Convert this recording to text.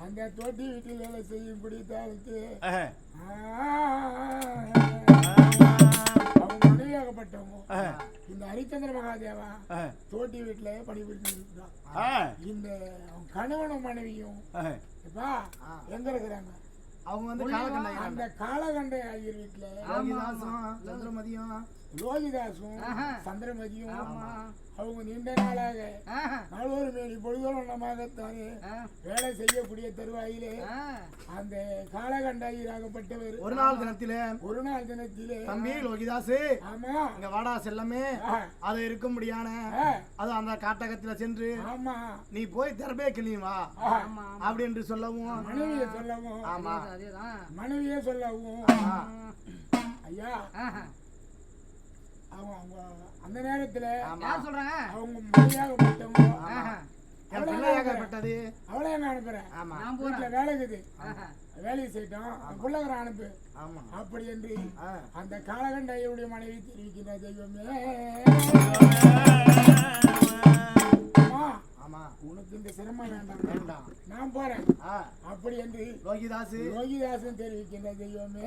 அந்த தோட்டி வீட்டில் வேலை செய்யும் பிடித்தாளுக்கு அவங்க மனைவியாகப்பட்டவங்க இந்த ஹரிச்சந்திர மகாதேவா தோட்டி வீட்டுல பணிபுரிந்து இருக்கிறான். இந்த கணவனும் மனைவியும் எங்க இருக்கிறாங்க? அவங்க வந்து அந்த காலகண்டை ஐயர் வீட்டுல லோகிதாசும் சந்திரமதியும் அவங்க நீண்ட நாளாக நாளொரு மேனி பொழுதோலமாகத்தானே வேலை செய்யக்கூடிய தருவாயிலே அந்த காலகண்டாயிராகப்பட்டவர் ஒரு நாள் தினத்திலே தம்பி லோகிதாசு, ஆமா இங்க வாடா செல்லமே, அது இருக்க முடியான அது அந்த காட்டகத்துல சென்று ஆமா நீ போய் திறப்பே கிளியுமா அப்படின்னு சொல்லவும் மனைவியை சொல்லவும் ஆமா மனைவியே சொல்லவும் ஐயா அவங்க அந்த நேரத்துல அவங்க மனைவியாகப்பட்டவங்க அவளை என்ன அனுப்புறேன் வீட்டுல வேலைக்குது வேலையை செய்யட்டும் பிள்ளைகிற அனுப்பு அப்படி என்று அந்த காலகண்டையுடைய மனைவி தெரிவிக்கின்ற தெய்வமே உனக்கு இந்த சிரமம் வேண்டாம் நான் போறேன் அப்படி என்று லோகிதாசன் தெரிவிக்கின்ற தெய்வமே